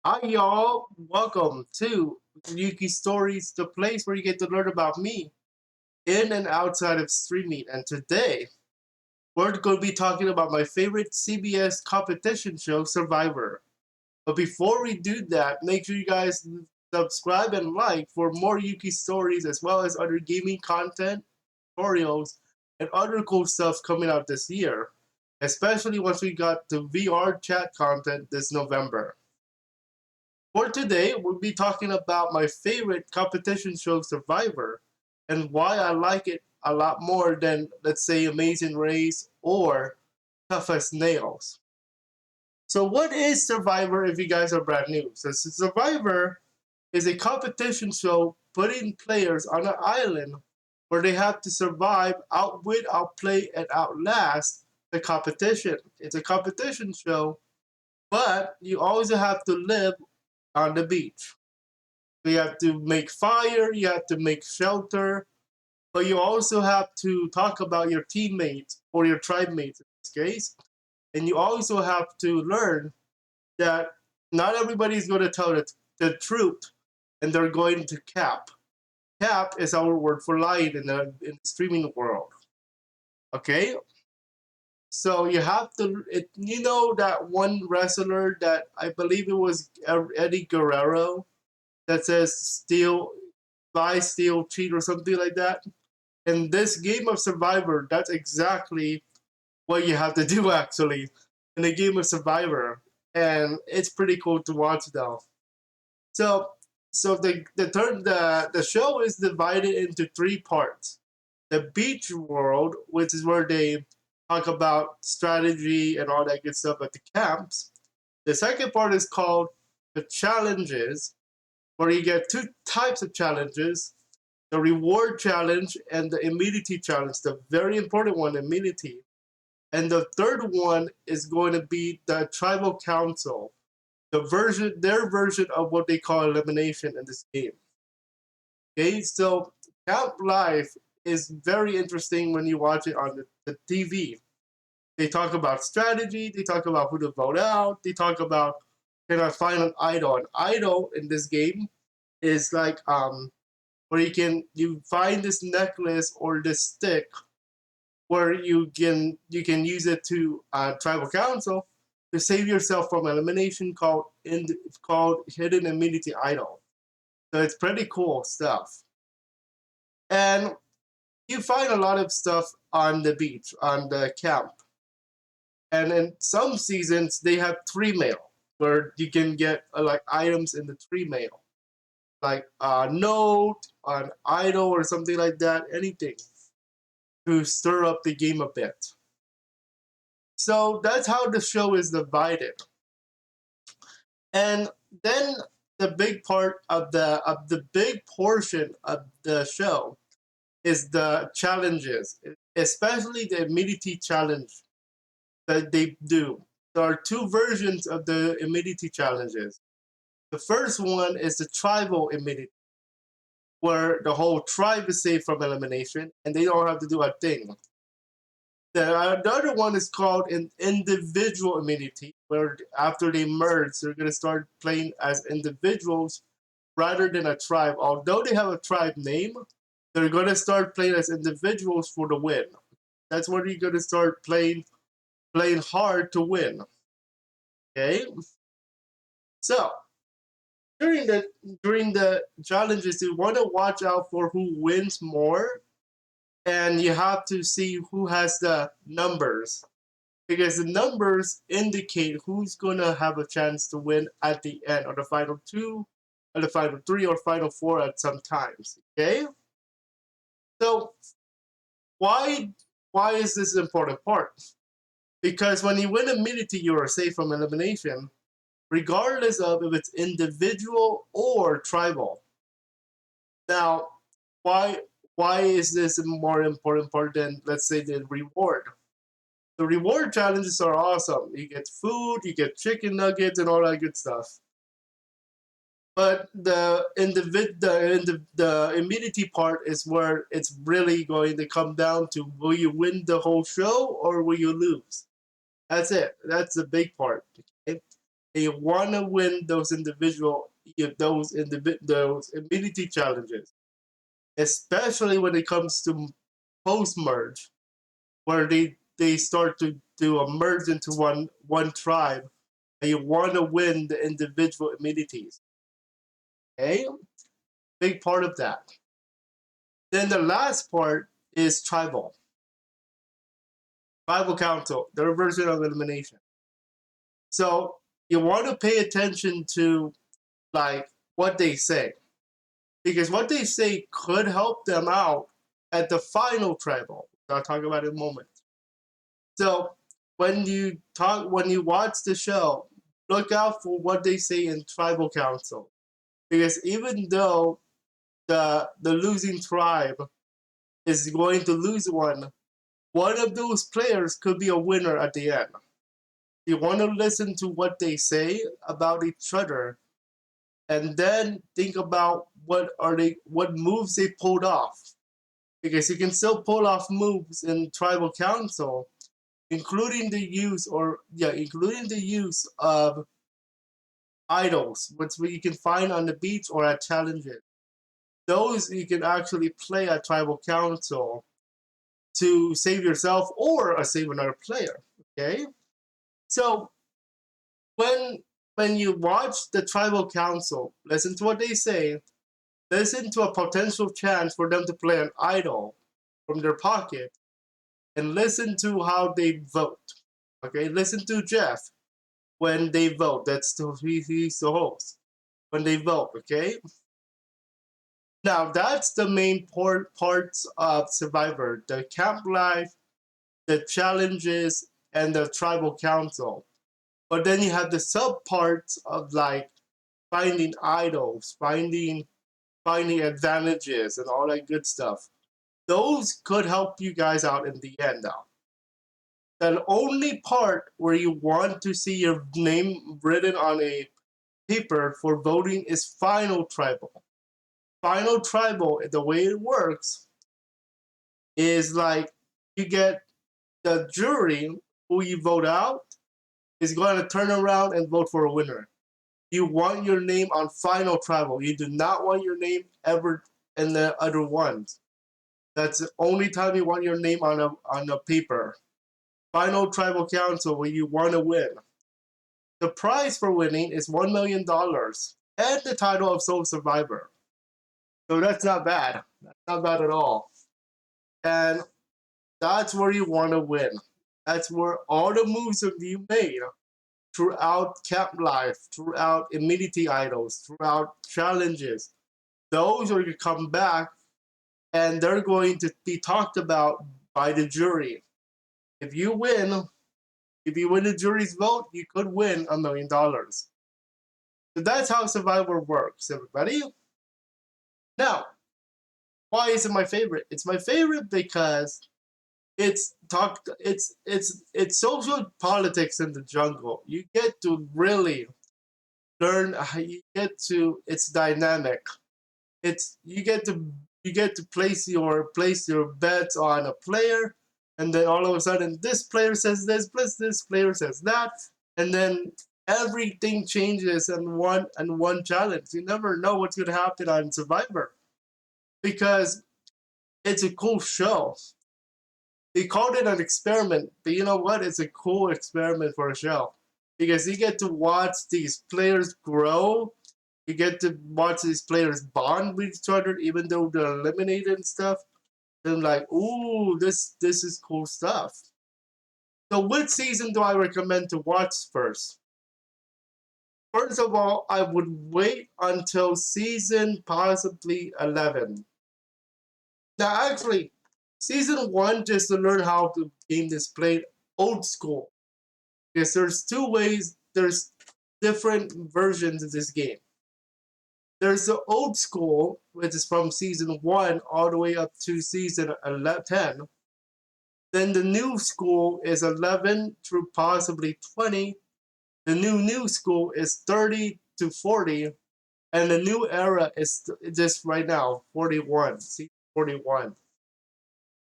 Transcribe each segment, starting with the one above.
Hi, y'all. Welcome to Yuuki Stories, the place where you get to learn about me in and outside of streaming. And today, we're going to be talking about my favorite CBS competition show, Survivor. But before we do that, make sure you guys subscribe and like for more Yuki Stories as well as other gaming content, tutorials, and other cool stuff coming out this year, especially once we got the VR chat content this November. For today, we'll be talking about my favorite competition show, Survivor, and why I like it a lot more than, let's say, Amazing Race or Tough as Nails. So, what is Survivor if you guys are brand new? So, Survivor is a competition show putting players on an island where they have to survive, outwit, outplay, and outlast the competition. It's a competition show, but you also have to live on the beach. You have to make fire, you have to make shelter, but you also have to talk about your teammates or your tribe mates in this case. And you also have to learn that not everybody is going to tell the truth and they're going to cap. Cap is our word for lying in the streaming world. Okay? So you have to, you know, that one wrestler that I believe it was Eddie Guerrero that says steal, buy, steal, cheat, or something like that. In this game of Survivor, that's exactly what you have to do actually in the game of Survivor, and it's pretty cool to watch though. So, the show is divided into three parts. The beach world, which is where they talk about strategy and all that good stuff at the camps. The second part is called the challenges, where you get two types of challenges: the reward challenge and the immunity challenge, the very important one, immunity. And the third one is going to be the tribal council, their version of what they call elimination in this game. Okay, so Camp Life is very interesting when you watch it on the TV. They talk about strategy, they talk about who to vote out, they talk about can I find an idol. An idol in this game is like where you find this necklace or this stick where you can use it to tribal council to save yourself from elimination called hidden immunity idol. So it's pretty cool stuff. And you find a lot of stuff on the beach, on the camp. And in some seasons they have tree mail where you can get like items in the tree mail, like a note, an idol, or something like that. Anything to stir up the game a bit. So that's how the show is divided. And then the big part of the big portion of the show is the challenges, especially the immunity challenge that they do. There are two versions of the immunity challenges. The first one is the tribal immunity, where the whole tribe is safe from elimination and they don't have to do a thing. The other one is called an individual immunity, where after they merge, they're going to start playing as individuals rather than a tribe. Although they have a tribe name, they're going to start playing as individuals for the win. That's where you're going to start playing hard to win. Okay, so during the challenges, you want to watch out for who wins more, and you have to see who has the numbers because the numbers indicate who's going to have a chance to win at the end, or the final two, or the final three, or final four at some times. Okay, so why why is this an important part? Because when you win immunity, you are safe from elimination, regardless of if it's individual or tribal. Now, why is this a more important part than, let's say, the reward? The reward challenges are awesome. You get food, you get chicken nuggets, and all that good stuff. But the immunity part is where it's really going to come down to: will you win the whole show or will you lose? That's it. That's the big part. Okay? and you want to win those immunity challenges, especially when it comes to post merge, where they start to merge into one tribe, and you want to win the individual immunities. Okay, big part of that. Then the last part is tribal council, their version of elimination. So you want to pay attention to like what they say, because what they say could help them out at the final tribal. I'll talk about it in a moment. So when you watch the show, look out for what they say in tribal council, because even though the losing tribe is going to lose one of those players could be a winner at the end. You want to listen to what they say about each other, and then think about what moves they pulled off, because you can still pull off moves in tribal council, including the use of idols, which you can find on the beach or at challenges. Those you can actually play at tribal council to save yourself or save another player. Okay, so when when you watch the tribal council, listen to what they say, listen to a potential chance for them to play an idol from their pocket, and listen to how they vote. Okay, listen to Jeff when they vote. He's the host when they vote. Okay, now that's the main parts of Survivor: the camp life, the challenges, and the tribal council. But then you have the sub parts of like finding idols, finding advantages, and all that good stuff. Those could help you guys out in the end now. The only part where you want to see your name written on a paper for voting is final tribal. Final tribal, the way it works is like you get the jury who you vote out is going to turn around and vote for a winner. You want your name on final tribal. You do not want your name ever in the other ones. That's the only time you want your name on a paper. Final tribal council where you want to win. The prize for winning is $1 million and the title of Sole Survivor. So that's not bad. That's not bad at all. And that's where you want to win. That's where all the moves that you made throughout camp life, throughout immunity idols, throughout challenges, those are going to come back and they're going to be talked about by the jury. If you win the jury's vote, you could win $1 million. So that's how Survivor works, everybody. Now, why is it my favorite? It's my favorite because it's social politics in the jungle. You get to really learn. It's dynamic. It's you get to place your bets on a player, and then all of a sudden this player says this, plus this player says that, and then everything changes in one challenge. You never know what's gonna happen on Survivor because it's a cool show. They called it an experiment, but you know what? It's a cool experiment for a show because you get to watch these players grow. You get to watch these players bond with each other, even though they're eliminated and stuff. And like, ooh, this is cool stuff. So, which season do I recommend to watch first? First of all, I would wait until season possibly 11. Now, actually, season 1 just to learn how the game is played old school. Because there's different versions of this game. There's the old school, which is from season 1 all the way up to season 10. Then the new school is 11 through possibly 20. The new school is 30 to 40. And the new era is just right now, 41. Season 41.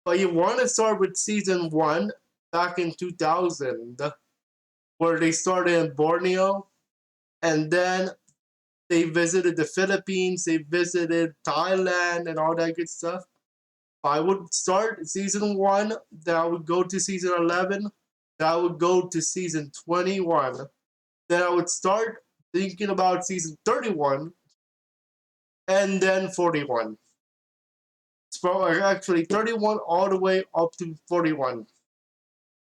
But you want to start with season 1 back in 2000, where they started in Borneo. and then they visited the Philippines, they visited Thailand, and all that good stuff. I would start season 1, then I would go to season 11, then I would go to season 21, then I would start thinking about season 31, and then 41. So actually 31 all the way up to 41.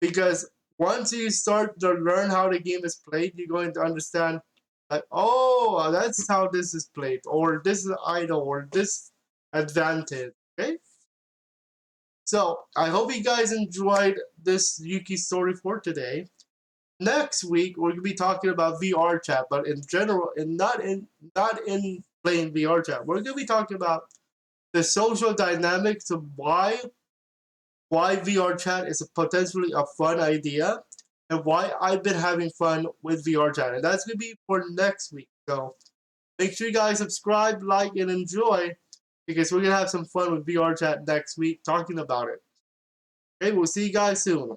Because once you start to learn how the game is played, you're going to understand, like, oh, that's how this is played, or this is idle, or this advantage. Okay? So I hope you guys enjoyed this Yuuki story for today. Next week we're gonna be talking about VR chat, but in general, and not in playing VR chat. We're gonna be talking about the social dynamics of why VR chat is potentially a fun idea, and why I've been having fun with VR chat. And that's gonna be for next week. So make sure you guys subscribe, like, and enjoy, because we're gonna have some fun with VR chat next week talking about it. Okay, we'll see you guys soon.